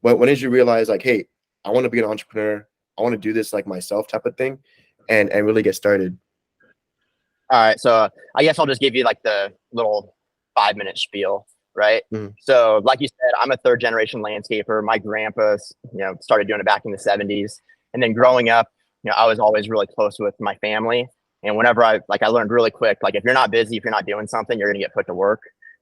When did you realize like, hey, I want to be an entrepreneur, I want to do this like myself type of thing, and really get started? All right, so I guess I'll just give you like the little 5 minute spiel, right? Mhm. So, like you said, I'm a third generation landscaper. My grandpa, started doing it back in the '70s, and then growing up, I was always really close with my family. And whenever I learned really quick, like if you're not busy, if you're not doing something, you're gonna get put to work.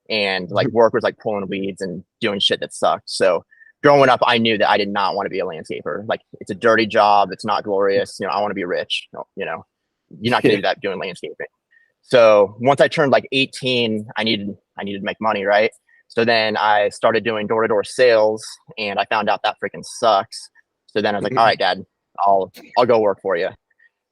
And like work was like pulling weeds and doing shit that sucked. So growing up, I knew that I did not want to be a landscaper. Like it's a dirty job. It's not glorious. I want to be rich. You're not gonna Yeah. do that doing landscaping. So once I turned like 18, I needed to make money, right? So then I started doing door to door sales, and I found out that freaking sucks. So then I was like, all right, Dad, I'll go work for you.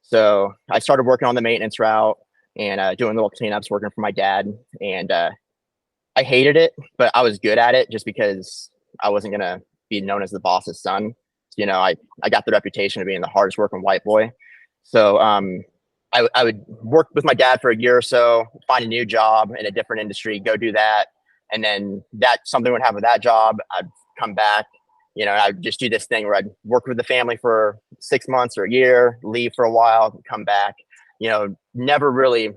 So I started working on the maintenance route and doing little cleanups, working for my dad, and I hated it, but I was good at it just because I wasn't gonna be known as the boss's son. I got the reputation of being the hardest working white boy. So I would work with my dad for a year or so, find a new job in a different industry, go do that. And then something would happen with that job. I'd come back, I'd just do this thing where I'd work with the family for 6 months or a year, leave for a while, come back, never really,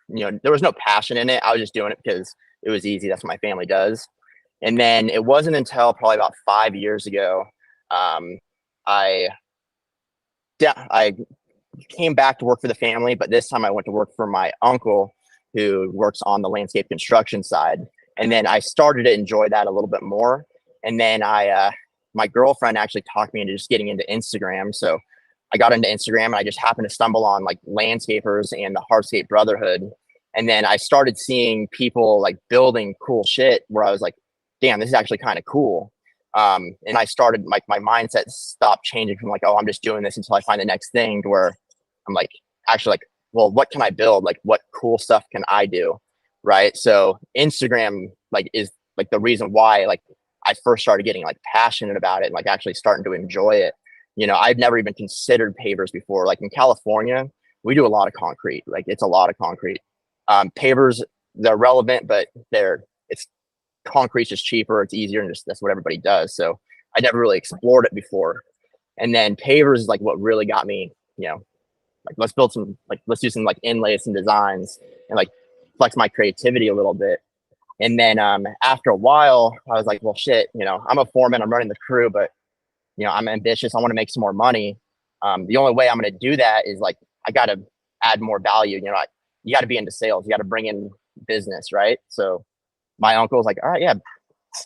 there was no passion in it. I was just doing it because it was easy. That's what my family does. And then it wasn't until probably about 5 years ago, um, I, yeah, I came back to work for the family, but this time I went to work for my uncle who works on the landscape construction side. And then I started to enjoy that a little bit more. And then my girlfriend actually talked me into just getting into Instagram. So I got into Instagram and I just happened to stumble on like landscapers and the Hardscape Brotherhood. And then I started seeing people like building cool shit where I was like, damn, this is actually kind of cool. And I started like my mindset stopped changing from like, oh, I'm just doing this until I find the next thing to where I'm like, actually like, well, what can I build? Like what cool stuff can I do? Right. So Instagram like is like the reason why like I first started getting like passionate about it and like actually starting to enjoy it. I'd never even considered pavers before. Like in California, we do a lot of concrete. Like it's a lot of concrete. Pavers, they're relevant, but it's concrete's just cheaper. It's easier, and just that's what everybody does. So I never really explored it before. And then pavers is like what really got me, like let's do some like inlays and designs and like flex my creativity a little bit. And then after a while, I was like, well, shit, I'm a foreman, I'm running the crew, but I'm ambitious. I want to make some more money. The only way I'm going to do that is like I got to add more value. You got to be into sales. You got to bring in business, right? So my uncle was like, all right, yeah,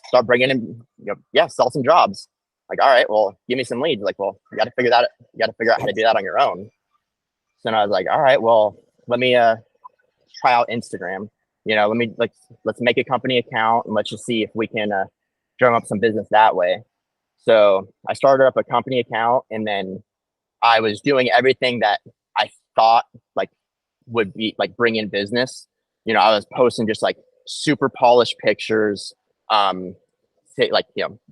start bringing in, yeah, sell some jobs. Like, all right, well, give me some leads. Like, well, you got to figure that out. You got to figure out how to do that on your own. So then I was like, all right, well, let me try out Instagram. Let's make a company account and let's just see if we can drum up some business that way. So I started up a company account, and then I was doing everything that I thought like would be like bring in business. I was posting just like super polished pictures, like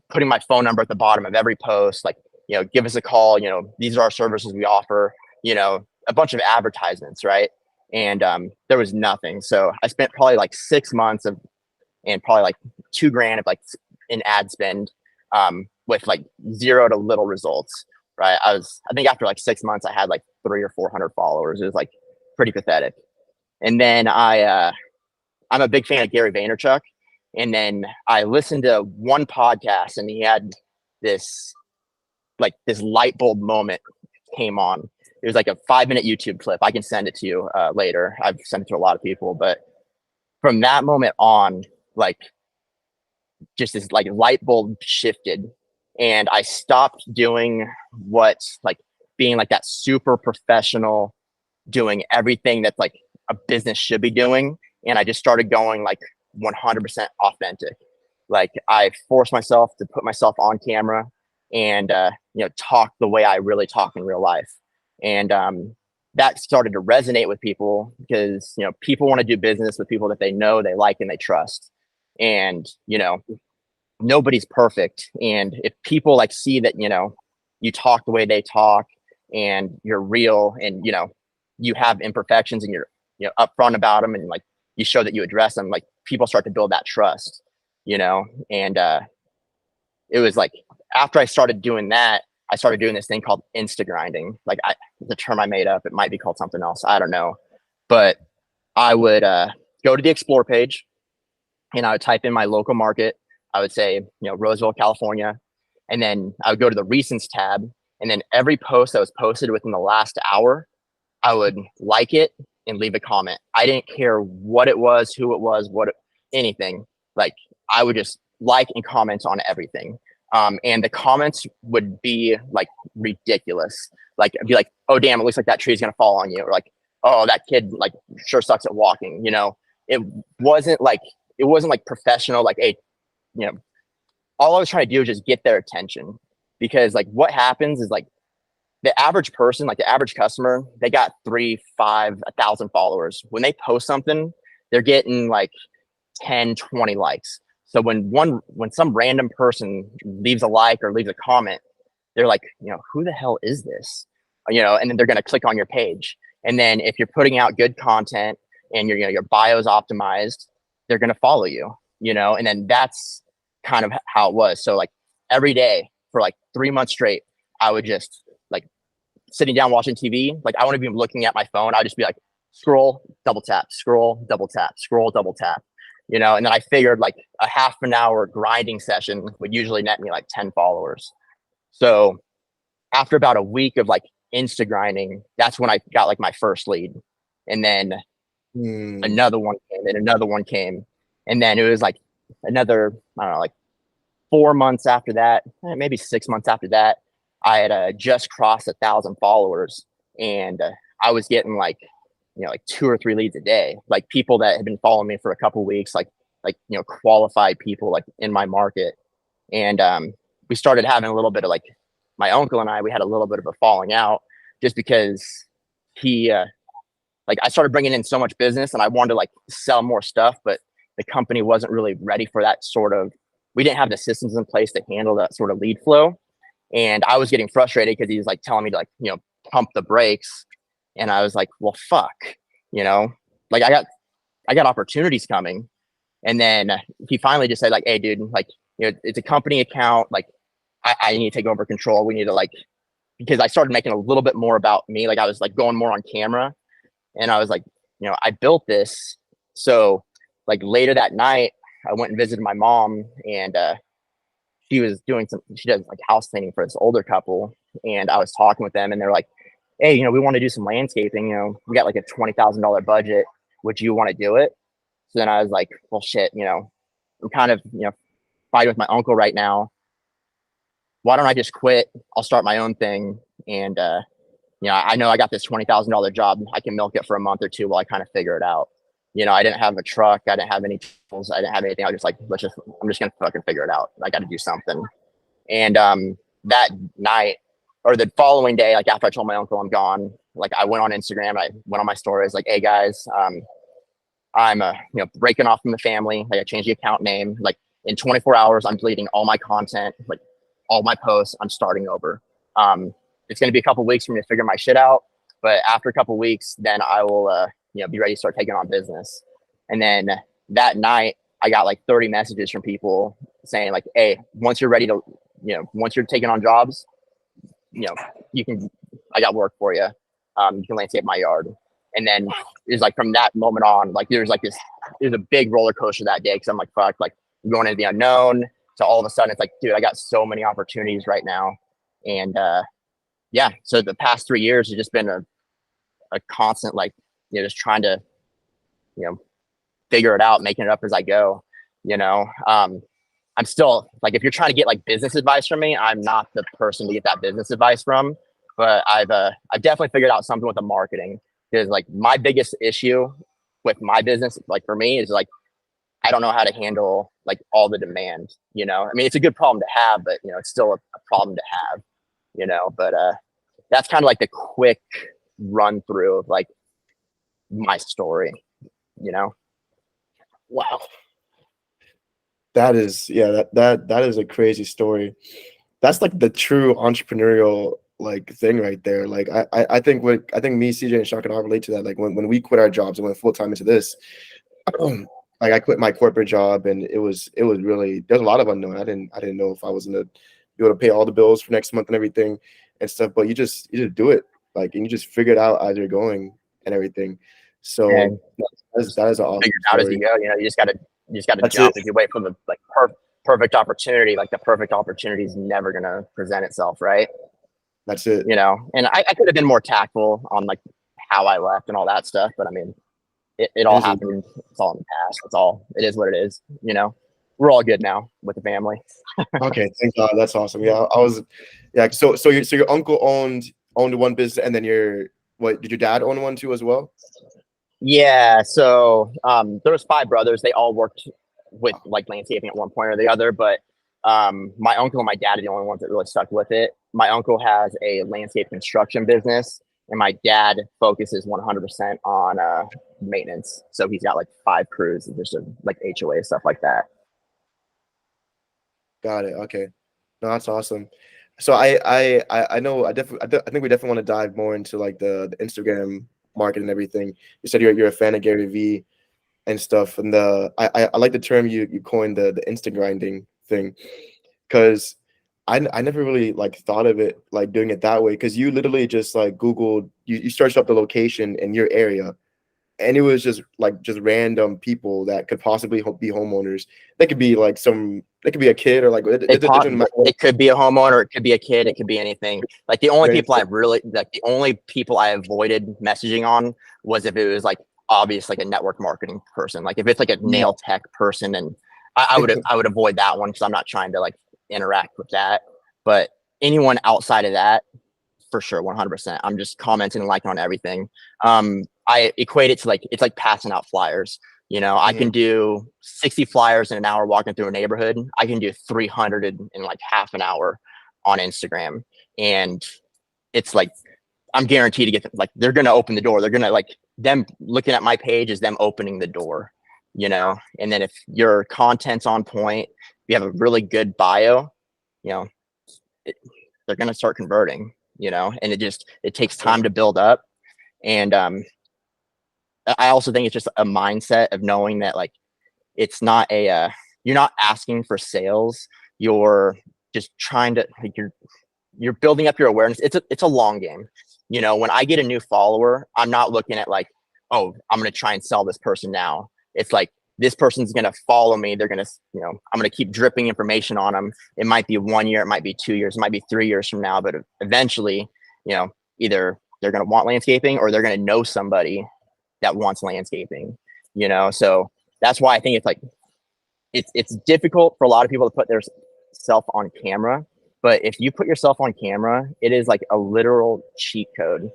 putting my phone number at the bottom of every post, like give us a call. These are our services we offer. A bunch of advertisements, right? And there was nothing. So I spent probably like 6 months of and probably like $2,000 of like in ad spend with like zero to little results. Right. I think after like 6 months, I had like 300 or 400 followers. It was like pretty pathetic. And then I'm a big fan of Gary Vaynerchuk. And then I listened to one podcast, and he had this this light bulb moment came on. It was like a 5 minute YouTube clip. I can send it to you later. I've sent it to a lot of people, but from that moment on, like just this like light bulb shifted, and I stopped doing what like being like that super professional, doing everything that's like a business should be doing, and I just started going like 100% authentic. Like I forced myself to put myself on camera and talk the way I really talk in real life, and that started to resonate with people because people want to do business with people that they know, they like, and they trust. And nobody's perfect, and if people like see that you talk the way they talk and you're real, and you have imperfections and you're upfront about them, and like you show that you address them, like people start to build that trust. And it was like after I started doing that, I started doing this thing called Insta grinding. Like the term I made up, it might be called something else. I don't know. But I would go to the explore page and I would type in my local market. I would say, Roseville, California. And then I would go to the recents tab. And then every post that was posted within the last hour, I would like it and leave a comment. I didn't care what it was, who it was, anything. Like I would just like and comment on everything. And the comments would be like ridiculous. Like I'd be like, oh damn, it looks like that tree is gonna fall on you, or like, oh, that kid like sure sucks at walking. It wasn't like professional. Like, hey, all I was trying to do is just get their attention, because like what happens is like the average person, like the average customer, they got 3, 5, 1,000 followers. When they post something, they're getting like 10, 20 likes. So when some random person leaves a like or leaves a comment, they're like, who the hell is this? And then they're going to click on your page. And then if you're putting out good content and your bio is optimized, they're going to follow you, and then that's kind of how it was. So like every day for like 3 months straight, I would just like sitting down watching TV. Like I wouldn't be looking at my phone. I'd just be like, scroll, double tap, scroll, double tap, scroll, double tap, and then I figured like a half an hour grinding session would usually net me like 10 followers. So after about a week of like Insta grinding, that's when I got like my first lead. And then another one came, and another one came. And then it was like another, I don't know, like 4 months after that, maybe 6 months after that, I had just crossed 1,000 followers, and I was getting like 2 or 3 leads a day, like people that had been following me for a couple of weeks, like qualified people like in my market. And we started having a little bit of like, my uncle and we had a little bit of a falling out, just because he like I started bringing in so much business and I wanted to like sell more stuff, but the company wasn't really ready for that we didn't have the systems in place to handle that sort of lead flow. And I was getting frustrated because he was like telling me to like, pump the brakes. And I was like, well, fuck, like I got opportunities coming. And then he finally just said like, hey dude, like, it's a company account. Like I need to take over control. We need to like, because I started making a little bit more about me. Like I was like going more on camera, and I was like, I built this. So like later that night, I went and visited my mom, and she does like house cleaning for this older couple. And I was talking with them, and they're like, hey, we want to do some landscaping. We got like a $20,000 budget. Would you want to do it? So then I was like, well, shit, I'm kind of, fighting with my uncle right now. Why don't I just quit? I'll start my own thing. And, I know I got this $20,000 job. I can milk it for a month or two while I kind of figure it out. I didn't have a truck. I didn't have any tools. I didn't have anything. I was just like, I'm just going to fucking figure it out. I got to do something. And that night or the following day, like after I told my uncle I'm gone, like I went on Instagram, I went on my stories like, hey guys, I'm breaking off from the family. Like I changed the account name. Like in 24 hours, I'm deleting all my content, like all my posts. I'm starting over. It's going to be a couple weeks for me to figure my shit out, but after a couple weeks, then I will, be ready to start taking on business. And then that night, I got like 30 messages from people saying like, hey, once you're ready to, once you're taking on jobs, I got work for you. You can landscape my yard. And then it's like from that moment on, like there's a big roller coaster that day. Cause I'm like, fuck, like I'm going into the unknown. So all of a sudden it's like, dude, I got so many opportunities right now. And yeah, so the past 3 years has just been a constant, like, just trying to, figure it out, making it up as I go, I'm still like, if you're trying to get like business advice from me, I'm not the person to get that business advice from, but I've definitely figured out something with the marketing, because like my biggest issue with my business, like for me, is like, I don't know how to handle like all the demand, I mean, it's a good problem to have, but it's still a problem to have, but that's kind of like the quick run through of like my story, Wow. That is, yeah, that is a crazy story. That's like the true entrepreneurial like thing right there. Like I think me, CJ, and Sean can all relate to that. Like when we quit our jobs and went full time into this, like I quit my corporate job, and it was really, there's a lot of unknown. I didn't know if I was gonna be able to pay all the bills for next month and everything and stuff. But you just do it, like, and you just figure it out as you're going and everything. So And just that is an figure awesome it out as you story. go. You just gotta That's it. jump. If you wait for the like perfect opportunity, like the perfect opportunity is never gonna present itself, right? That's it. And I could have been more tactful on like how I left and all that stuff, but I mean, it It all is. happened. It's all in the past. It's all. It is what it is. We're all good now with the family. Okay, thank God. That's awesome. Yeah, I was. Yeah. So your uncle owned one business, and then what? Did your dad own one too as well? Yeah. So there was 5 brothers. They all worked with like landscaping at one point or the other, but my uncle and my dad are the only ones that really stuck with it. My uncle has a landscape construction business, and my dad focuses 100% on maintenance. So he's got like 5 crews, just like HOA stuff like that. Got it. Okay. No, that's awesome. So I know I think we definitely want to dive more into like the Instagram market and everything. You said you're a fan of Gary Vee and stuff, and I like the term you coined, the Insta grinding thing, because I never really like thought of it like doing it that way, because you literally just like Googled, you searched up the location in your area, and it was just random people that could possibly be homeowners. They could be like they could be a kid, or like it doesn't matter. It could be a homeowner, it could be a kid, it could be anything. Like Right? the only people I avoided messaging on was if it was like obvious, like a network marketing person. Like if it's like a Yeah. nail tech person, and I would avoid that one because I'm not trying to like interact with that. But anyone outside of that, for sure, 100%. I'm just commenting and liking on everything. I equate it to like it's like passing out flyers. I Mhm. can do 60 flyers in an hour walking through a neighborhood. I can do 300 in like half an hour on Instagram, and it's like I'm guaranteed to get them, like they're gonna open the door. They're gonna like them looking at my page is them opening the door. And then if your content's on point, if you have a really good bio, you know, it, they're gonna start converting. And it takes time to build up. And I also think it's just a mindset of knowing that like it's not you're not asking for sales. You're just trying to like you're building up your awareness. It's a long game. When I get a new follower, I'm not looking at like, oh, I'm gonna try and sell this person now. It's like this person's gonna follow me. They're gonna, I'm gonna keep dripping information on them. It might be 1 year, it might be 2 years, it might be 3 years from now, but eventually, either they're gonna want landscaping or they're gonna know somebody that wants landscaping. So that's why I think it's like it's difficult for a lot of people to put their self on camera, but if you put yourself on camera, it is like a literal cheat code,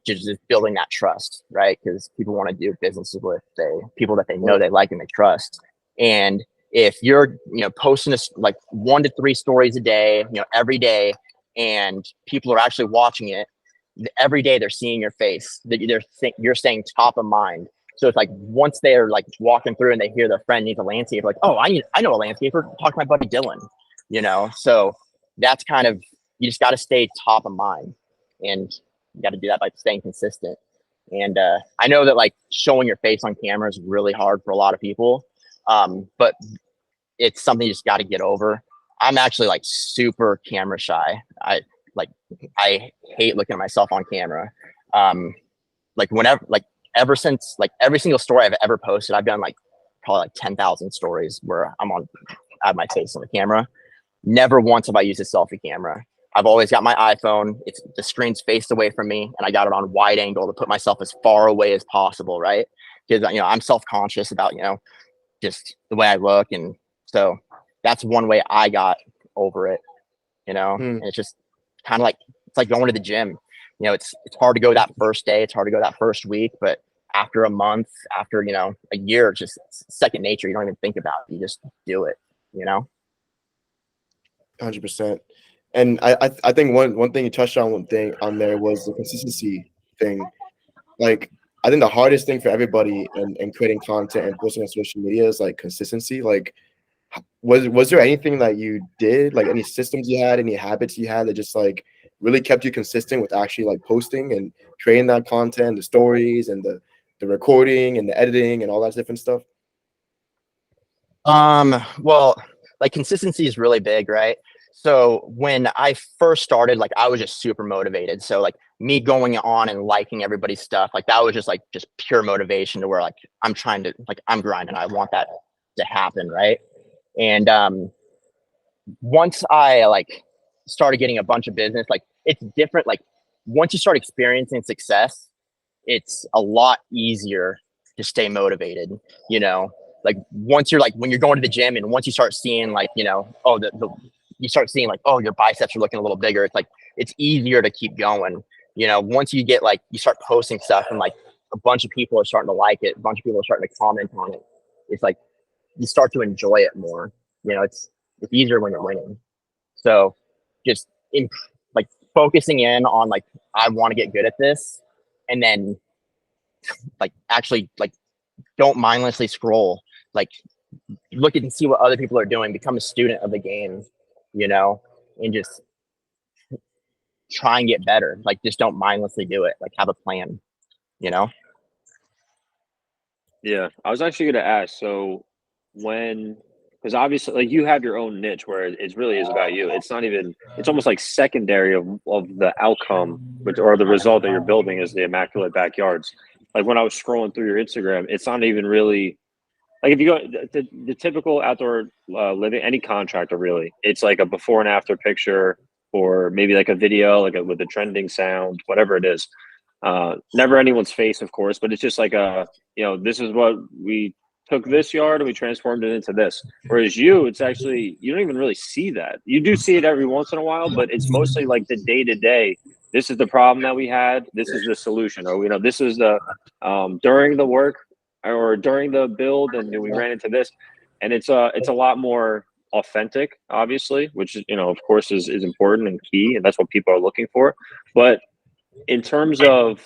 just building that trust, right? Because people want to do businesses with people that they know, they like, and they trust. And if you're posting this like 1 to 3 stories a day, every day, and people are actually watching it every day, they're seeing your face, that you're staying top of mind. So it's like once they're like walking through and they hear their friend needs a landscaper, like, oh, I know a landscaper. Talk to my buddy Dylan. So that's kind of, you just got to stay top of mind, and you got to do that by staying consistent. And I know that like showing your face on camera is really hard for a lot of people, but it's something you just got to get over. I'm actually like super camera shy. Like I hate looking at myself on camera. Like ever since like every single story I've ever posted, I've done like probably like 10,000 stories where I have my face on the camera. Never once have I used a selfie camera. I've always got my iPhone. The screen's faced away from me, and I got it on wide angle to put myself as far away as possible, right? Because I'm self-conscious about just the way I look, and so that's one way I got over it. Hmm. And it's just kind of like it's like going to the gym. It's hard to go that first day, it's hard to go that first week, but after a month, after a year, it's just second nature. You don't even think about it, you just do it. 100%. And I think one thing you touched on, one thing on there, was the consistency thing. Like, I think the hardest thing for everybody in creating content and posting on social media is like consistency. Like, was there anything that you did, like any systems you had, any habits you had that just like really kept you consistent with actually like posting and creating that content, the stories and the recording and the editing and all that different stuff? Well, like consistency is really big, right? So when I first started, like I was just super motivated. So like me going on and liking everybody's stuff, like that was just pure motivation to where like I'm trying to like I'm grinding. I want that to happen, right? And once I like started getting a bunch of business, like it's different. Like once you start experiencing success, it's a lot easier to stay motivated, you know. Like once you're like when you're going to the gym and once you start seeing like, you know, oh the you start seeing like, oh, your biceps are looking a little bigger. It's like it's easier to keep going. You know, once you get like you start posting stuff and like a bunch of people are starting to like it, a bunch of people are starting to comment on it. It's like you start to enjoy it more. You know, it's easier when you're winning. So just in like focusing in on like I want to get good at this, and then like actually like don't mindlessly scroll. Like look at and see what other people are doing. Become a student of the game, you know, and just try and get better. Like just don't mindlessly do it. Like have a plan, you know. Yeah, I was actually going to ask. So when, because obviously, like you have your own niche where it really is about you. It's not even. It's almost like secondary of the outcome, which or the result that you're building is the immaculate backyards. Like when I was scrolling through your Instagram, it's not even really like if you go the typical outdoor living, any contractor really, it's like a before and after picture or maybe like a video, like with a trending sound, whatever it is. Never anyone's face, of course, but it's just like this is what we took this yard and we transformed it into this. Whereas you, it's actually you don't even really see that. You do see it every once in a while, but it's mostly like the day to day. This is the problem that we had. This is the solution, or this is the during the work or during the build, and we ran into this, and it's a lot more authentic, obviously, which is of course is important and key, and that's what people are looking for. But in terms of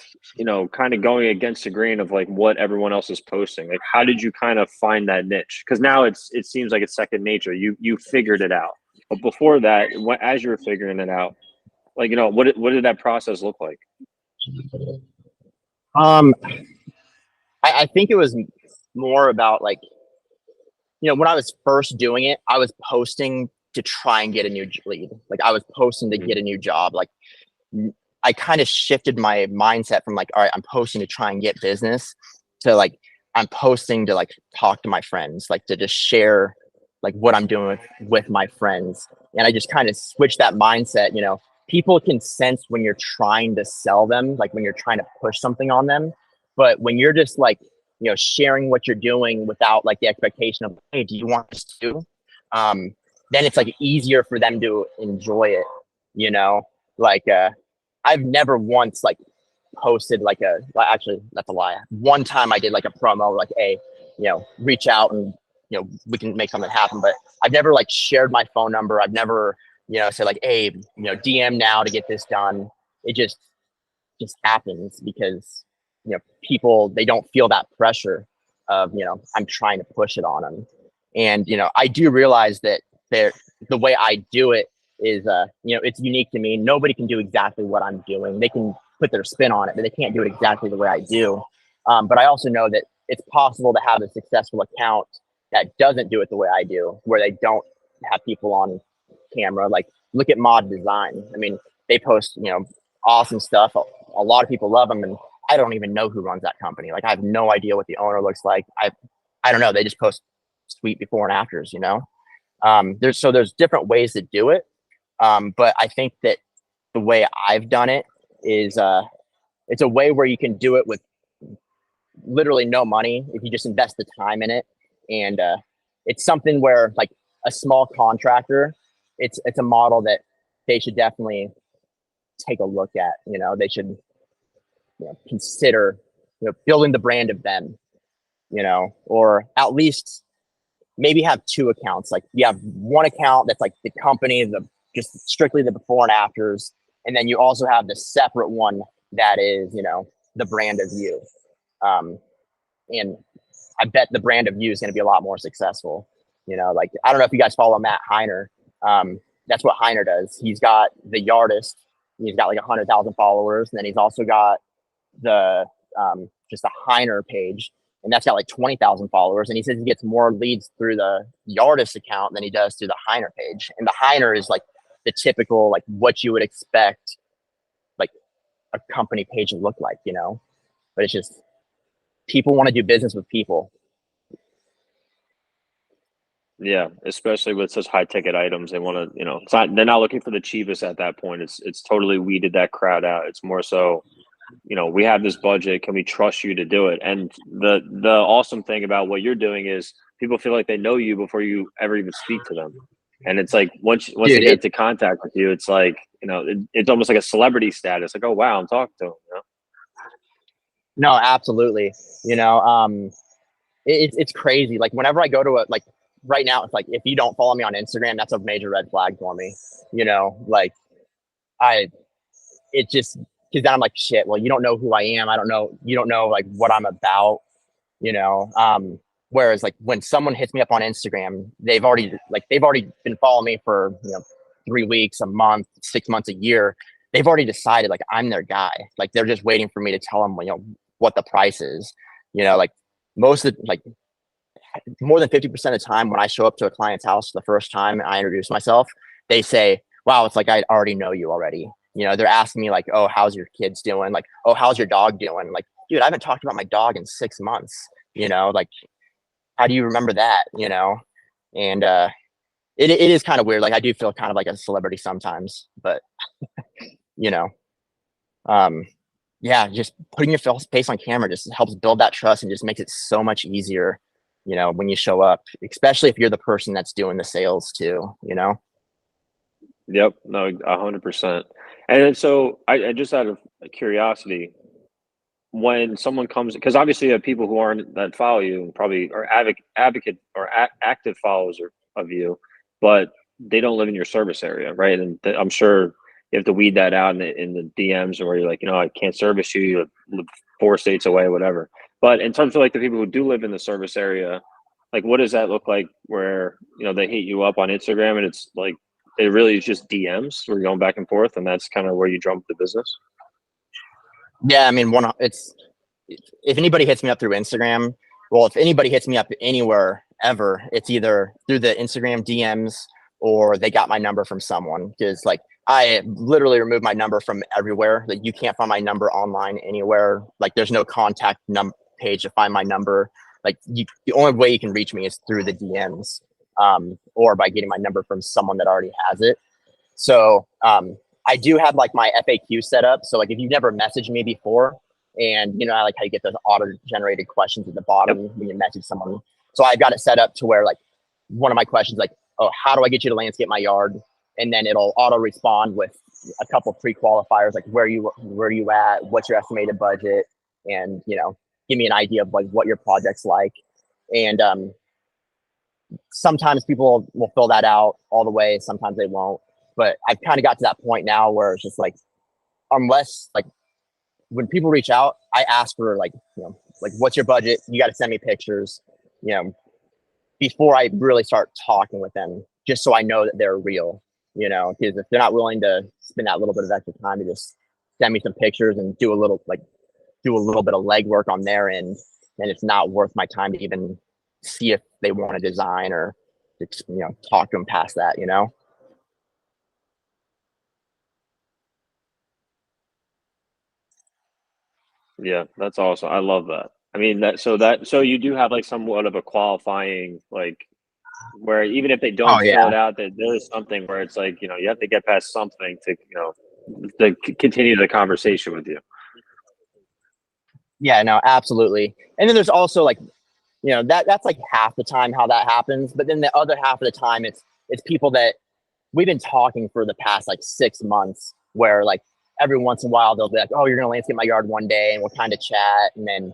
kind of going against the grain of like what everyone else is posting, like how did you kind of find that niche? Because now it seems like it's second nature. You figured it out, but before that, as you were figuring it out, like what did that process look like? Um, I think it was more about like when I was first doing it, I was posting to try and get a new lead. Like I was posting to get a new job. Like I kind of shifted my mindset from like, all right, I'm posting to try and get business to like, I'm posting to like talk to my friends, like to just share like what I'm doing with my friends. And I just kind of switched that mindset. People can sense when you're trying to sell them, like when you're trying to push something on them. But when you're just like, sharing what you're doing without like the expectation of, hey, do you want this too? Then it's like easier for them to enjoy it, like, I've never once like posted like actually that's a lie. One time I did like a promo, like, hey, reach out and, we can make something happen. But I've never like shared my phone number. I've never, said like, hey, DM now to get this done. It just happens because, people, they don't feel that pressure of, I'm trying to push it on them. And, I do realize that the way I do it is it's unique to me. Nobody can do exactly what I'm doing. They can put their spin on it, but they can't do it exactly the way I do. But I also know that it's possible to have a successful account that doesn't do it the way I do, where they don't have people on camera. Like look at Mod Design. I mean, they post awesome stuff. A lot of people love them, and I don't even know who runs that company. Like I have no idea what the owner looks like. I don't know. They just post sweet before and afters. There's different ways to do it. But I think that the way I've done it is it's a way where you can do it with literally no money if you just invest the time in it. And it's something where like a small contractor, it's a model that they should definitely take a look at. They should consider building the brand of them, or at least maybe have two accounts. Like you have one account that's like the company, just strictly the before and afters. And then you also have the separate one that is, the brand of you. And I bet the brand of you is going to be a lot more successful. Like, I don't know if you guys follow Matt Heiner. That's what Heiner does. He's got the Yardist. He's got like 100,000 followers. And then he's also got the, just a Heiner page. and that's got like 20,000 followers. And he says he gets more leads through the Yardist account than he does through the Heiner page. And the Heiner is like the typical, like what you would expect, like a company page to look like, you know, but it's just, people want to do business with people. Yeah, especially with such high ticket items, they want to, you know, they're not looking for the cheapest at that point. It's totally weeded that crowd out. It's more so, you know, we have this budget. Can we trust you to do it? And the awesome thing about what you're doing is people feel like they know you before you ever even speak to them. And it's like once Dude, they get into contact with you, it's like, you know, it's almost like a celebrity status. Like, oh wow, I'm talking to him. You know? No, absolutely. You know, it's crazy. Like whenever I go to like right now, it's like if you don't follow me on Instagram, that's a major red flag for me. You know, like it just, because then I'm like, shit, well, you don't know who I am. You don't know like what I'm about, you know. Whereas like when someone hits me up on Instagram, they've already been following me for, you know, 3 weeks, a month, 6 months, a year. They've already decided like I'm their guy. Like they're just waiting for me to tell them, you know, what the price is. You know, like most of the, like more than 50% of the time when I show up to a client's house for the first time and I introduce myself, they say, wow, it's like I already know you already. You know, they're asking me like, oh, how's your kids doing? Like, oh, how's your dog doing? Like, dude, I haven't talked about my dog in 6 months. You know, like, how do you remember that? You know, and it is kind of weird. Like, I do feel kind of like a celebrity sometimes, but you know, yeah, just putting your face on camera just helps build that trust and just makes it so much easier. You know, when you show up, especially if you're the person that's doing the sales too. You know. Yep. No, 100%. And then, so I just out of curiosity, when someone comes, because obviously you have people who aren't that follow you and probably are advocate or active followers of you, but they don't live in your service area, right? And I'm sure you have to weed that out in the DMs where you're like, you know, I can't service you. You live 4 states away, whatever. But in terms of like the people who do live in the service area, like what does that look like? Where, you know, they hit you up on Instagram and it's like it really is just DMs. We're going back and forth, and that's kind of where you drum up the business. Yeah, I mean, it's, if anybody hits me up through Instagram, well, if anybody hits me up anywhere ever, it's either through the Instagram DMs or they got my number from someone. Because like I literally removed my number from everywhere. Like you can't find my number online anywhere. Like there's no contact page to find my number. Like the only way you can reach me is through the DMs, or by getting my number from someone that already has it. So I do have like my FAQ set up. So like if you've never messaged me before, and you know, I like how you get those auto-generated questions at the bottom when you message someone. So I've got it set up to where like one of my questions, like, oh, how do I get you to landscape my yard? And then it'll auto respond with a couple pre-qualifiers, like where are you at? What's your estimated budget? And, you know, give me an idea of like what your project's like. And sometimes people will fill that out all the way. Sometimes they won't. But I've kind of got to that point now where it's just like, unless like when people reach out, I ask for like, you know, like what's your budget? You got to send me pictures, you know, before I really start talking with them, just so I know that they're real, you know, because if they're not willing to spend that little bit of extra time to just send me some pictures and do a little bit of legwork on their end, then it's not worth my time to even see if they want to design or, you know, talk to them past that, you know? Yeah, that's awesome. I love that. I mean so you do have like somewhat of a qualifying, like where even if they don't Oh fill yeah. it out, that there is something where it's like, you know, you have to get past something to, you know, to continue the conversation with you. Yeah, no, absolutely. And then there's also like, you know, that's like half the time how that happens. But then the other half of the time, it's people that we've been talking for the past like 6 months, where like every once in a while they'll be like, oh, you're gonna landscape my yard one day, and we'll kind of chat. And then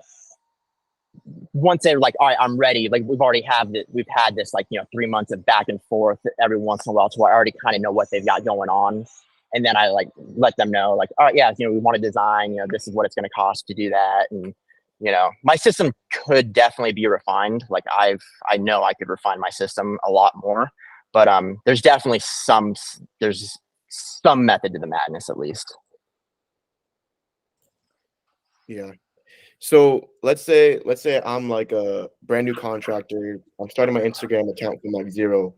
once they're like, all right, I'm ready, like we've had this like, you know, 3 months of back and forth every once in a while, so I already kind of know what they've got going on. And then I like let them know like, all right, yeah, you know, we want to design, you know, this is what it's going to cost to do that. And you know, my system could definitely be refined. Like I know I could refine my system a lot more, but there's definitely some method to the madness, at least. Yeah. So let's say I'm like a brand new contractor. I'm starting my Instagram account from like zero,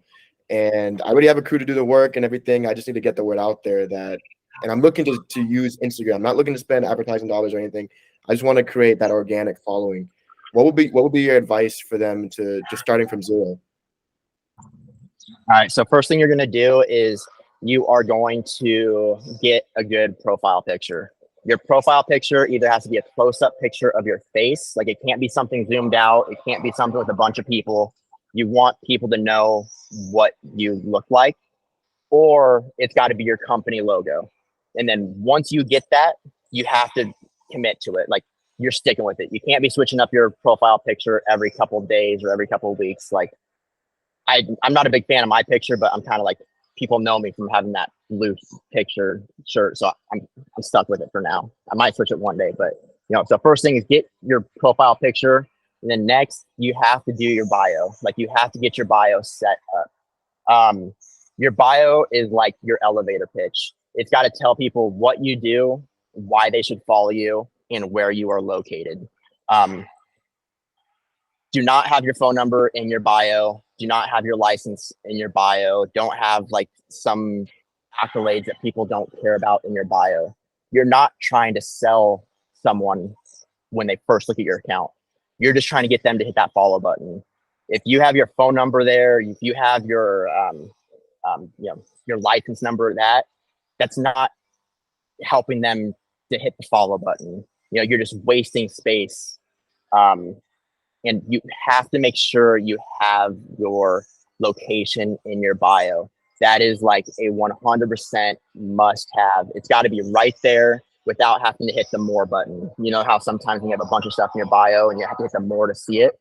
and I already have a crew to do the work and everything. I just need to get the word out there that, and I'm looking to use Instagram. I'm not looking to spend advertising dollars or anything. I just want to create that organic following. What would be your advice for them to just starting from zero? All right. So first thing you're going to do is you are going to get a good profile picture. Your profile picture either has to be a close-up picture of your face. Like it can't be something zoomed out. It can't be something with a bunch of people. You want people to know what you look like, or it's got to be your company logo. And then once you get that, you have to commit to it. Like you're sticking with it. You can't be switching up your profile picture every couple of days or every couple of weeks. Like I'm not a big fan of my picture, but I'm kind of like, people know me from having that loose picture shirt. So I'm stuck with it for now. I might switch it one day, but so first thing is get your profile picture. And then next you have to do your bio. Like you have to get your bio set up. Your bio is like your elevator pitch. It's got to tell people what you do, why they should follow you, and where you are located. Do not have your phone number in your bio. Do not have your license in your bio. Don't have like some accolades that people don't care about in your bio. You're not trying to sell someone when they first look at your account. You're just trying to get them to hit that follow button. If you have your phone number there, if you have your your license number, that's not helping them to hit the follow button. You're just wasting space. And you have to make sure you have your location in your bio. That is like a 100% must have. It's got to be right there without having to hit the more button. You know how sometimes when you have a bunch of stuff in your bio and you have to hit the more to see it?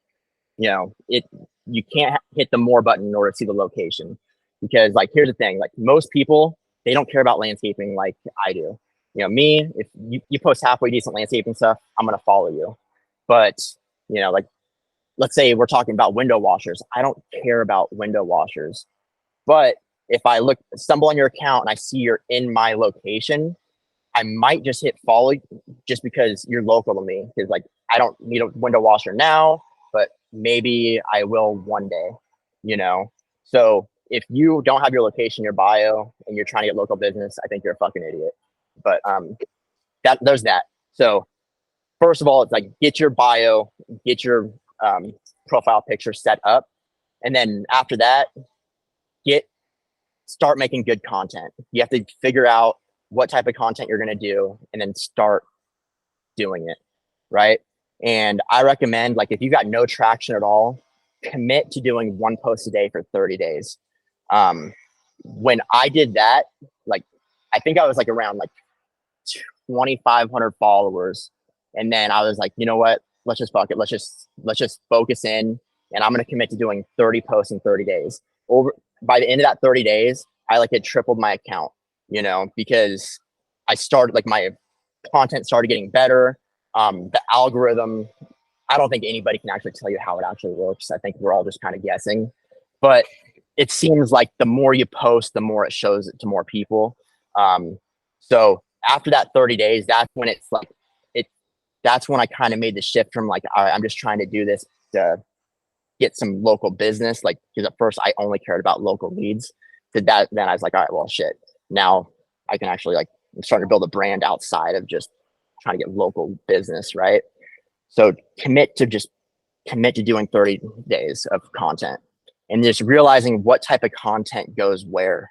You can't hit the more button in order to see the location. Because like, here's the thing, like most people, they don't care about landscaping like I do. Me, if you post halfway decent landscaping stuff, I'm going to follow you. But, like, let's say we're talking about window washers. I don't care about window washers. But if I stumble on your account and I see you're in my location, I might just hit follow just because you're local to me. Because like, I don't need a window washer now, but maybe I will one day, So if you don't have your location in your bio and you're trying to get local business, I think you're a fucking idiot. But there's that. So first of all, it's like get your bio, get your profile picture set up, and then after that, start making good content. You have to figure out what type of content you're going to do, and then start doing it, right? And I recommend, like, if you've got no traction at all, commit to doing one post a day for 30 days. When I did that, like, I think I was like around like 2,500 followers. And then I was like, you know what? Let's just fuck it. Let's just focus in, and I'm going to commit to doing 30 posts in 30 days. By the end of that 30 days, I like had tripled my account, because I started, like, my content started getting better. The algorithm, I don't think anybody can actually tell you how it actually works. I think we're all just kind of guessing, but it seems like the more you post, the more it shows it to more people. So after that 30 days, that's when it's like, that's when I kind of made the shift from like, all right, I'm just trying to do this to get some local business. Like, because at first I only cared about local leads. To that, then I was like, all right, well, shit. Now I can actually, like, I'm starting to build a brand outside of just trying to get local business, right? So commit to doing 30 days of content, and just realizing what type of content goes where.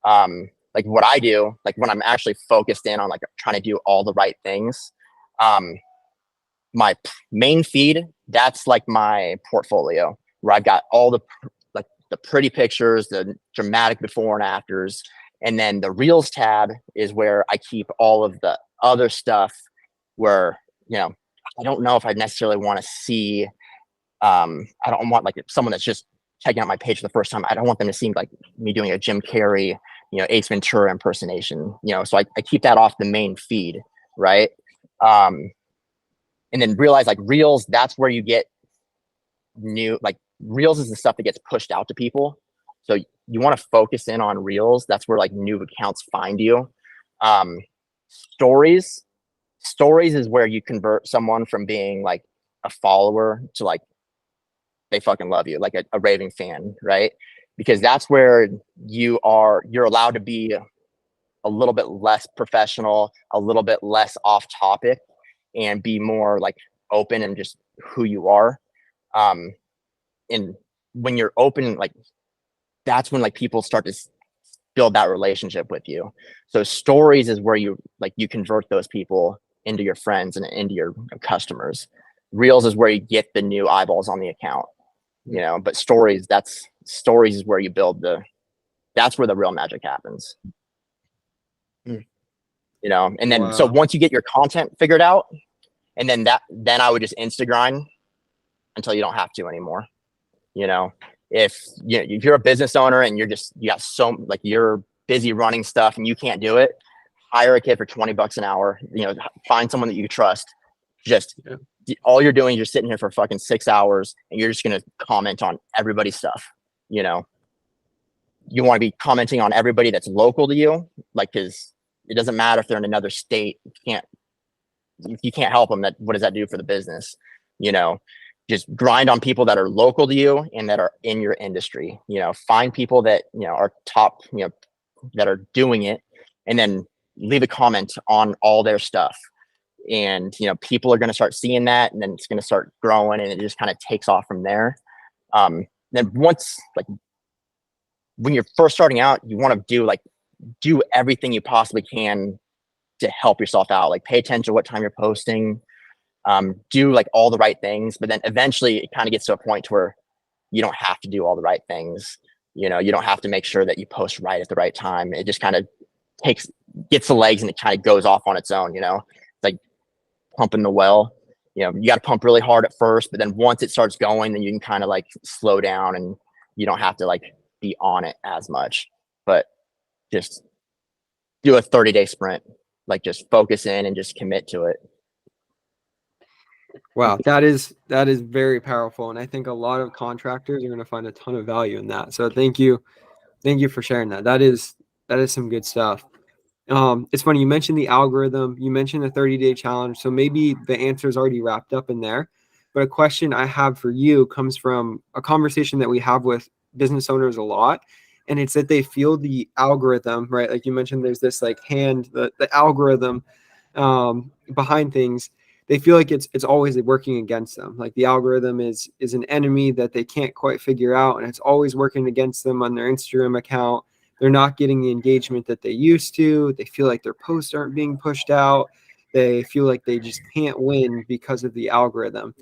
Like what I do, like when I'm actually focused in on like trying to do all the right things, my main feed, that's like my portfolio, where I've got all the pretty pictures, the dramatic before and afters. And then the Reels tab is where I keep all of the other stuff where, I don't know if I necessarily want to see, I don't want like someone that's just checking out my page for the first time. I don't want them to see like me doing a Jim Carrey, Ace Ventura impersonation, so I keep that off the main feed. Right. And then realize like Reels, that's where you get new, like Reels is the stuff that gets pushed out to people. So you want to focus in on Reels. That's where like new accounts find you. Stories stories is where you convert someone from being like a follower to like they fucking love you, like a raving fan, right? Because that's where you're allowed to be a little bit less professional, a little bit less off topic, and be more like open and just who you are. And when you're open, like that's when like people start to build that relationship with you. So stories is where you convert those people into your friends and into your customers. Reels is where you get the new eyeballs on the account, you know, but stories is where you build that's where the real magic happens. You know, and then so once you get your content figured out, and then I would just Instagram until you don't have to anymore. You know, if you're a business owner and you're busy running stuff and you can't do it, hire a kid for $20 an hour. You know, find someone that you trust. All you're doing is you're sitting here for fucking 6 hours and you're just gonna comment on everybody's stuff. You know, you want to be commenting on everybody that's local to you, like, because it doesn't matter if they're in another state. If you can't help them, what does that do for the business? You know, just grind on people that are local to you and that are in your industry. You know, find people that, are top, that are doing it, and then leave a comment on all their stuff. And, people are going to start seeing that, and then it's going to start growing, and it just kind of takes off from there. Then once, like, when you're first starting out, you want to do everything you possibly can to help yourself out. Like, pay attention to what time you're posting, do like all the right things, but then eventually it kind of gets to a point where you don't have to do all the right things. You don't have to make sure that you post right at the right time. It just kind of gets the legs, and it kind of goes off on its own. It's like pumping the well. You got to pump really hard at first, but then once it starts going, then you can kind of like slow down, and you don't have to like be on it as much. But just do a 30-day sprint, like just focus in and just commit to it. Wow, that is very powerful, and I think a lot of contractors are going to find a ton of value in that. So thank you for sharing that. That is some good stuff. It's funny, you mentioned the algorithm, you mentioned the 30-day challenge, so maybe the answer is already wrapped up in there. But a question I have for you comes from a conversation that we have with business owners a lot, and it's that they feel the algorithm, right? Like you mentioned, there's this like the algorithm behind things. They feel like it's always working against them. Like the algorithm is an enemy that they can't quite figure out, and it's always working against them on their Instagram account. They're not getting the engagement that they used to. They feel like their posts aren't being pushed out. They feel like they just can't win because of the algorithm.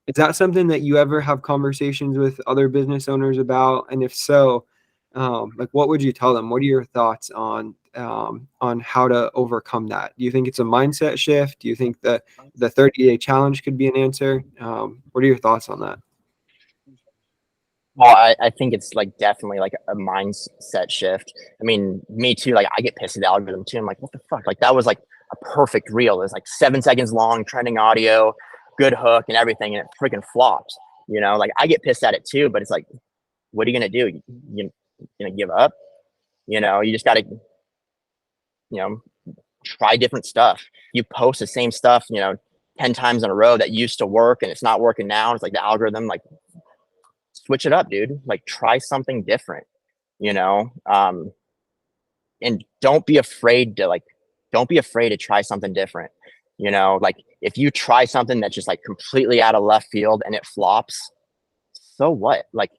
Is that something that you ever have conversations with other business owners about? And if so, like, what would you tell them? What are your thoughts on how to overcome that? Do you think it's a mindset shift? Do you think that the 30-day challenge could be an answer? What are your thoughts on that? Well, I think it's like definitely like a mindset shift. I mean, me too. Like, I get pissed at the algorithm too. I'm like, what the fuck? Like, that was like a perfect reel. It's like 7 seconds long, trending audio, good hook and everything, and it freaking flops. Like, I get pissed at it too. But it's like, what are you gonna do? You gonna give up? You just gotta, try different stuff. You post the same stuff, 10 times in a row that used to work, and it's not working now. It's like the algorithm, like, switch it up, dude. Like, try something different, and don't be afraid to try something different. Like, if you try something that's just like completely out of left field and it flops, so what? Like,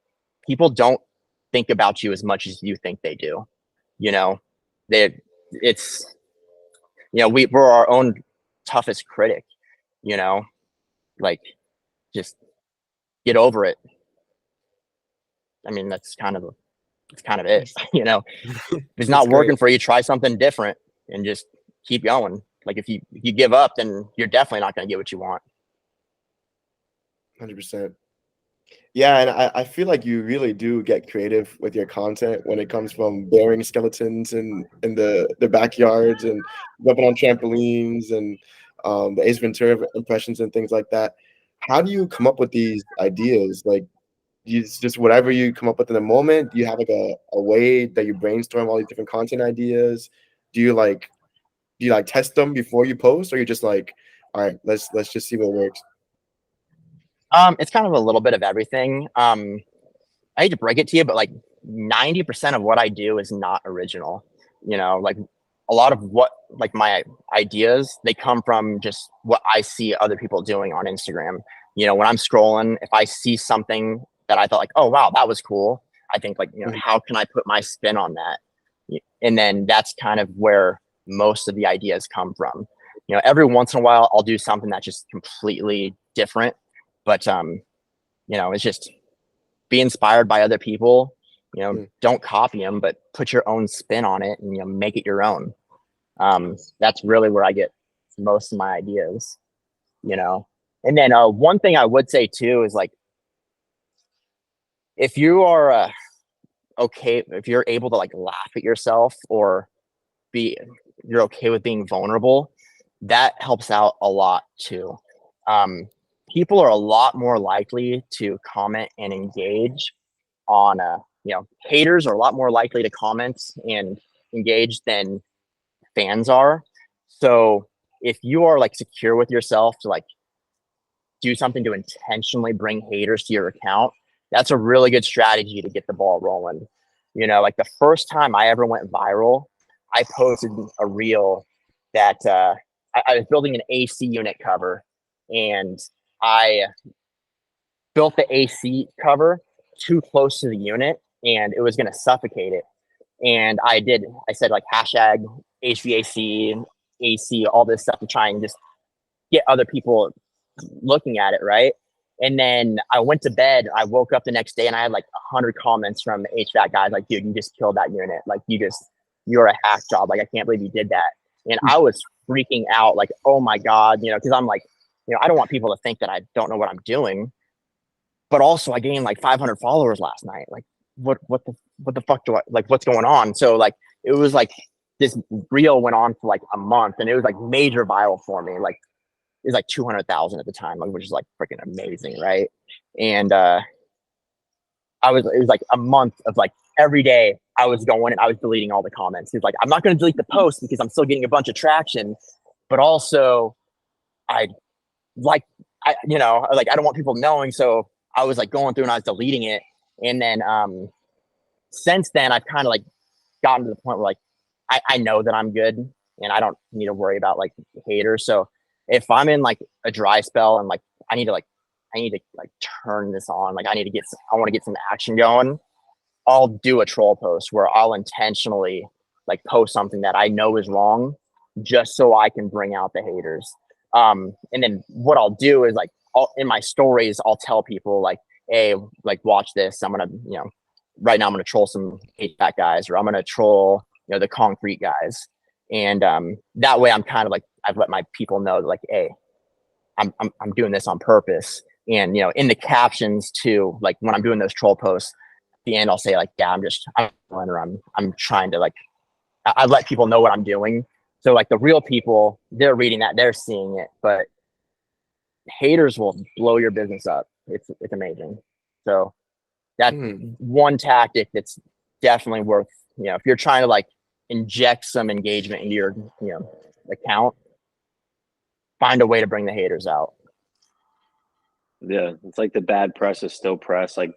people don't think about you as much as you think they do. We're our own toughest critic. Like, just get over it. I mean, that's kind of it. If it's not working for you, try something different and just keep going. Like, if you give up, then you're definitely not going to get what you want. 100%. Yeah, and I feel like you really do get creative with your content when it comes from burying skeletons in the backyards and jumping on trampolines and the Ace Ventura impressions and things like that. How do you come up with these ideas? Like, just whatever you come up with in the moment? Do you have like a way that you brainstorm all these different content ideas? Do you like Do you like test them before you post, or you're just like, all right, let's just see what works? It's kind of a little bit of everything. I hate to break it to you, but like 90% of what I do is not original. You know, like a lot of what like my ideas, they come from just what I see other people doing on Instagram. You know, when I'm scrolling, if I see something that I thought like, oh wow, that was cool, I think like, you know, how can I put my spin on that? And then that's kind of where most of the ideas come from. You know, every once in a while I'll do something that's just completely different, but you know, it's just be inspired by other people. You know, don't copy them, but put your own spin on it and, you know, make it your own. That's really where I get most of my ideas, you know. And then one thing I would say too is like, if you are okay, if you're able to like laugh at yourself or you're okay with being vulnerable, that helps out a lot too. People are a lot more likely to comment and engage on you know, haters are a lot more likely to comment and engage than fans are. So if you are like secure with yourself to like do something to intentionally bring haters to your account, that's a really good strategy to get the ball rolling. You know, like the first time I ever went viral, I posted a reel that I was building an AC unit cover, and I built the AC cover too close to the unit and it was going to suffocate it. And I said like hashtag HVAC, AC, all this stuff to try and just get other people looking at it, right? And then I went to bed. I woke up the next day and I had like 100 comments from HVAC guys like, dude, you just killed that unit. Like you're a hack job. Like, I can't believe you did that. And I was freaking out like, oh my God, you know, because I'm like, you know, I don't want people to think that I don't know what I'm doing. But also I gained like 500 followers last night. Like what the fuck do I, like, what's going on? So like, it was like this reel went on for like a month and it was like major viral for me. Like it was like 200,000 at the time, like, which is like freaking amazing. Right. And it was like a month of like every day I was going and I was deleting all the comments. He's like, I'm not going to delete the post because I'm still getting a bunch of traction, but also you know, like I don't want people knowing. So I was like going through and I was deleting it. And then since then I've kind of like gotten to the point where like I know that I'm good and I don't need to worry about like haters. So if I'm in like a dry spell and like I need to like turn this on, like I want to get some action going, I'll do a troll post where I'll intentionally like post something that I know is wrong just so I can bring out the haters. And then what I'll do is like in my stories, I'll tell people like, hey, like watch this. I'm going to, you know, right now I'm going to troll some HVAC guys, or I'm going to troll, you know, the concrete guys. And that way I'm kind of like, I've let my people know like, hey, I'm doing this on purpose. And, you know, in the captions too, like when I'm doing those troll posts, at the end I'll say like, yeah, I'm trying to like, I let people know what I'm doing. So like the real people, they're reading that, they're seeing it, but haters will blow your business up. It's amazing. So that's one tactic that's definitely worth, you know, if you're trying to like inject some engagement into your, you know, account, find a way to bring the haters out. Yeah, it's like the bad press is still press. Like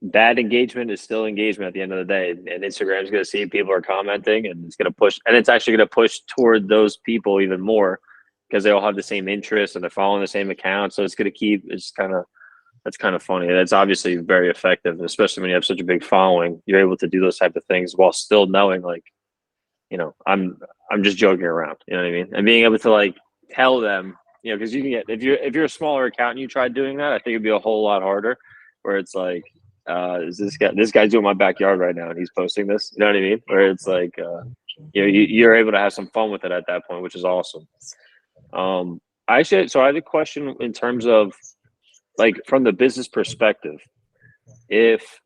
bad engagement is still engagement at the end of the day. And Instagram's going to see people are commenting, and it's going to push, and it's actually going to push toward those people even more because they all have the same interests and they're following the same account. So it's going to keep. That's kind of funny. That's obviously very effective, especially when you have such a big following. You're able to do those type of things while still knowing, like, you know, I'm just joking around. You know what I mean? And being able to like tell them, you know, because you can get if you're a smaller account and you try doing that, I think it'd be a whole lot harder. Where it's like, is this guy's doing my backyard right now and he's posting this? You know what I mean? Where it's like, you know, you're able to have some fun with it at that point, which is awesome. So I had a question in terms of like from the business perspective, if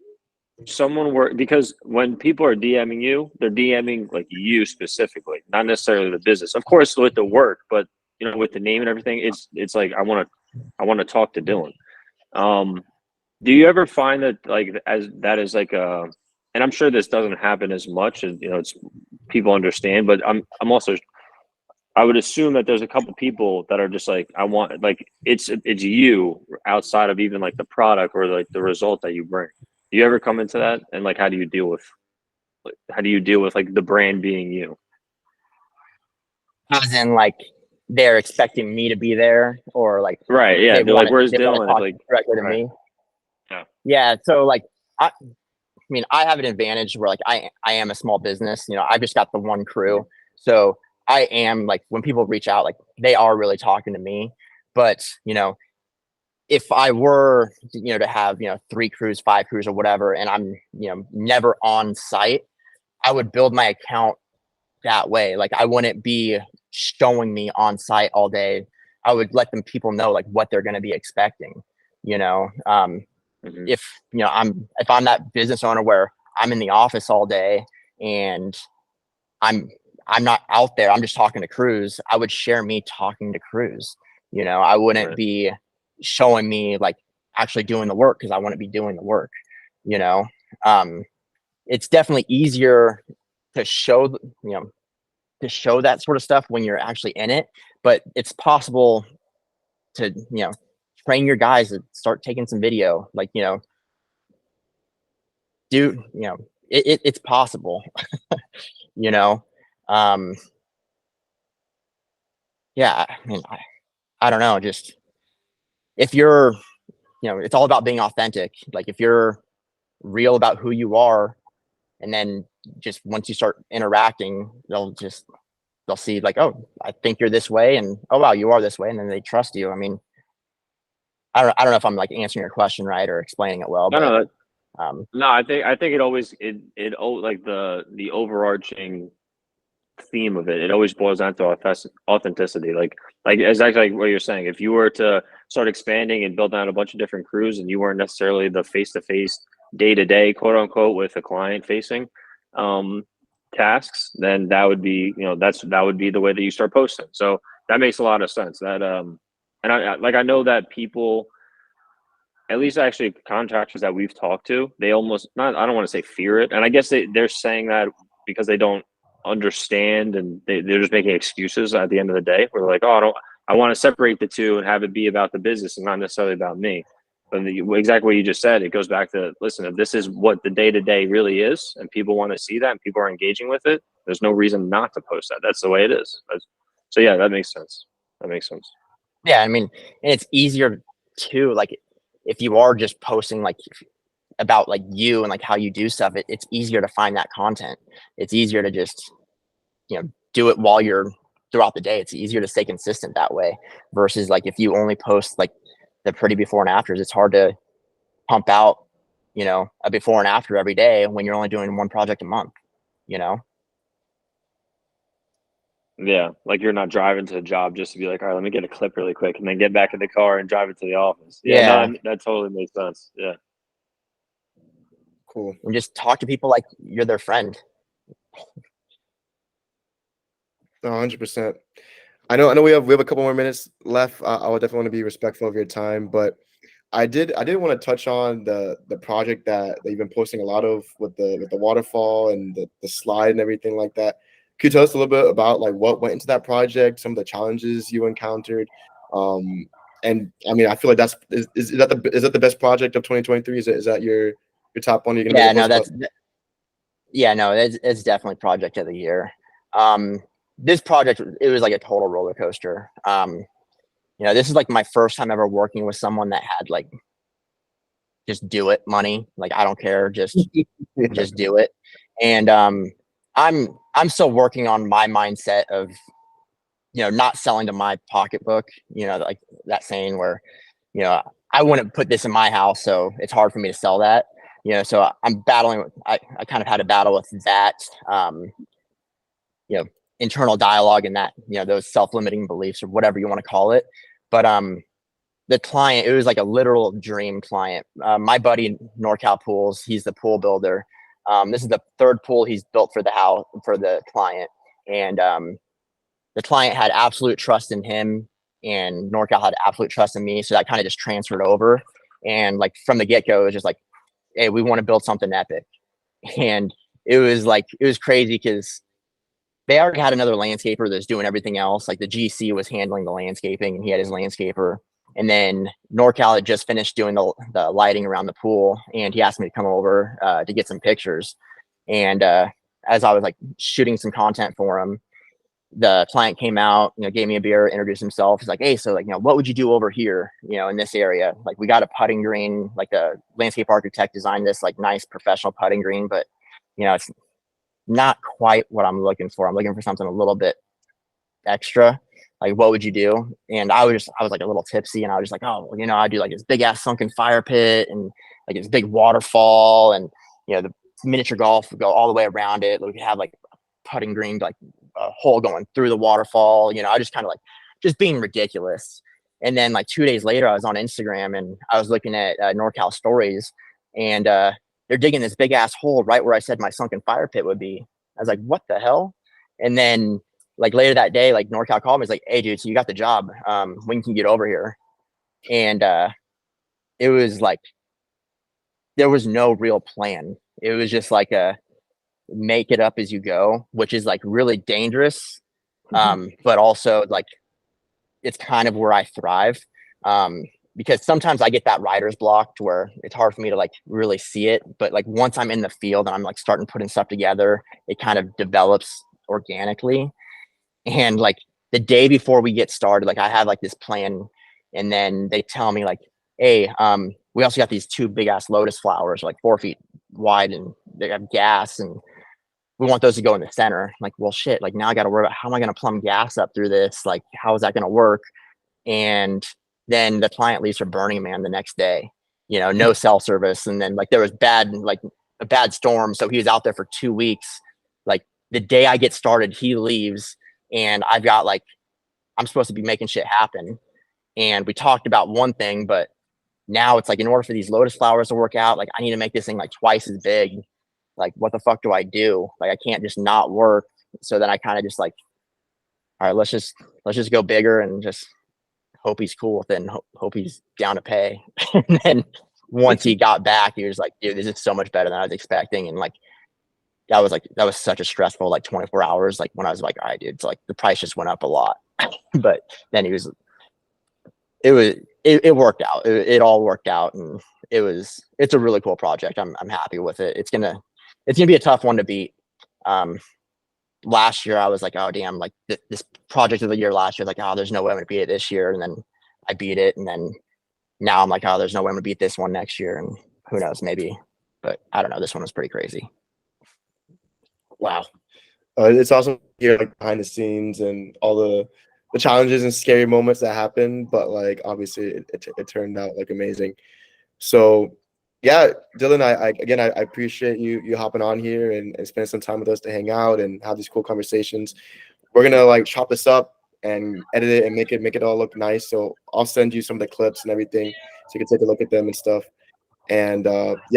someone were, because when people are DMing you, they're DMing like you specifically, not necessarily the business, of course, with the work, but you know, with the name and everything, it's like, I want to talk to Dylan. Do you ever find that like as that is like and I'm sure this doesn't happen as much as, you know, it's people understand, but I'm also I would assume that there's a couple people that are just like, I want, like, it's you outside of even like the product or like the result that you bring. Do you ever come into that? And like, how do you deal with like the brand being you? As in, like, they're expecting me to be there, or like Right. Yeah. They're like, where's they wanna Dylan? talk Like, directly to right. me. Yeah. Yeah. So like, I mean, I have an advantage where like I am a small business. You know, I've just got the one crew, so I am like, when people reach out, like they are really talking to me. But you know, if I were, you know, to have, you know, 3 crews, 5 crews, or whatever, and I'm, you know, never on site, I would build my account that way. Like, I wouldn't be showing me on site all day. I would let them people know like what they're going to be expecting. You know, Mhm. if you know if I'm that business owner where I'm in the office all day and I'm I'm not out there, I'm just talking to crews, I would share me talking to crews. You know, I wouldn't Right. be showing me like actually doing the work, because I wouldn't be doing the work. You know, um, it's definitely easier to show you know, to show that sort of stuff when you're actually in it, but it's possible to, you know, train your guys to start taking some video, like, you know, do, you know, it's possible. You know, um yeah, I mean, I don't know, just if you're, you know, it's all about being authentic. Like, if you're real about who you are, and then just once you start interacting, they'll see like, oh, I think you're this way, and oh wow, you are this way, and then they trust you. I mean, I don't know if I'm like answering your question right or explaining it well, I but know. um No, I think it always like the overarching theme of it. It always boils down to authenticity. Like exactly like what you're saying. If you were to start expanding and build out a bunch of different crews, and you weren't necessarily the face to face, day to day, quote unquote, with a client facing um, tasks, then that would be, you know, that would be the way that you start posting. So that makes a lot of sense. That and I know that people, at least actually contractors that we've talked to, they almost not, I don't want to say fear it. And I guess they're saying that because they don't understand, and they're just making excuses at the end of the day. Where they're like, oh, I want to separate the two and have it be about the business and not necessarily about me. But exactly what you just said, it goes back to, listen, if this is what the day to day really is, and people want to see that, and people are engaging with it, there's no reason not to post that. That's the way it is. So yeah, that makes sense. That makes sense. yeah, I mean, and it's easier to like, if you are just posting like about like you and like how you do stuff, it's easier to find that content. It's easier to just, you know, do it while you're throughout the day. It's easier to stay consistent that way, versus like if you only post like the pretty before and afters, it's hard to pump out, you know, a before and after every day when you're only doing one project a month, you know? Yeah, like you're not driving to the job just to be like, all right, let me get a clip really quick, and then get back in the car and drive it to the office. Yeah, no, Yeah. that totally makes sense. Yeah, Cool. And just talk to people like you're their friend. 100%. I know we have a couple more minutes left. I would definitely want to be respectful of your time, but I did want to touch on the project that you've been posting a lot of with the waterfall and the slide and everything like that. Could you tell us a little bit about like what went into that project, some of the challenges you encountered? And I mean, I feel like is that the best project of 2023? Is that your top one you're gonna be Yeah, able no, to post yeah, no, it's definitely project of the year. This project, it was like a total roller coaster. You know, this is like my first time ever working with someone that had like just do it money. Like, I don't care, just about? do it. And I'm still working on my mindset of, you know, not selling to my pocketbook, you know, like that saying where, you know, I wouldn't put this in my house, so it's hard for me to sell that. You know, so I'm battling. I kind of had a battle with that, you know, internal dialogue and that, you know, those self-limiting beliefs or whatever you want to call it. But the client, it was like a literal dream client. My buddy NorCal Pools, he's the pool builder. This is the third pool he's built for the house for the client, and the client had absolute trust in him, and NorCal had absolute trust in me. So that kind of just transferred over. And like from the get go, it was just like, hey, we want to build something epic. And it was like, it was crazy because they already had another landscaper that's doing everything else. Like the GC was handling the landscaping and he had his landscaper. And then NorCal had just finished doing the lighting around the pool, and he asked me to come over to get some pictures. And as I was like shooting some content for him, the client came out, gave me a beer, introduced himself. He's like, hey, so like, what would you do over here, in this area? Like, we got a putting green, like the landscape architect designed this like nice professional putting green, but it's not quite what I'm looking for. I'm looking for something a little bit extra. Like, what would you do? And I was like a little tipsy, and I was just like, oh, I do like this big ass sunken fire pit and like this big waterfall, and the miniature golf would go all the way around it. We could have like putting green, like a hole going through the waterfall. I just kind of like just being ridiculous. And then like 2 days later, I was on Instagram and I was looking at NorCal stories, and they're digging this big ass hole right where I said my sunken fire pit would be. I was like, what the hell? And then like later that day, like NorCal called me. He's like, hey dude, so you got the job. When can you get over here? And it was like, there was no real plan. It was just like a make it up as you go, which is like really dangerous. But also like, it's kind of where I thrive. Because sometimes I get that writer's block to where it's hard for me to like really see it. But like once I'm in the field and I'm like starting putting stuff together, it kind of develops organically. And like the day before we get started, like I have like this plan, and then they tell me like, hey, we also got these 2 big ass lotus flowers, like 4 feet wide, and they have gas, and we want those to go in the center. I'm like, well, shit, like now I got to worry about how am I going to plumb gas up through this? Like, how is that going to work? And then the client leaves for Burning Man the next day, no cell service. And then like there was a bad storm. So he was out there for 2 weeks. Like the day I get started, he leaves, and I've got like, I'm supposed to be making shit happen. And we talked about one thing, but now it's like, in order for these lotus flowers to work out, like I need to make this thing like twice as big. Like, what the fuck do I do? Like, I can't just not work. So then I kind of just like, all right, let's just go bigger and just hope he's cool with it, and hope he's down to pay. And then once he got back, he was like, dude, this is so much better than I was expecting. And like, that was such a stressful like 24 hours. Like when I was like, all right, dude, it's like the price just went up a lot. But then it worked out. It all worked out, and it's a really cool project. I'm happy with it. It's gonna be a tough one to beat. Last year I was like, oh damn, like this project of the year last year, like, oh, there's no way I'm gonna beat it this year. And then I beat it, and then now I'm like, oh, there's no way I'm gonna beat this one next year. And who knows, maybe, but I don't know. This one was pretty crazy. Wow. It's awesome to hear like behind the scenes and all the challenges and scary moments that happen, but like obviously it turned out like amazing. So yeah, Dylan, I appreciate you hopping on here and spending some time with us to hang out and have these cool conversations. We're gonna like chop this up and edit it and make it all look nice. So I'll send you some of the clips and everything so you can take a look at them and stuff. And yeah.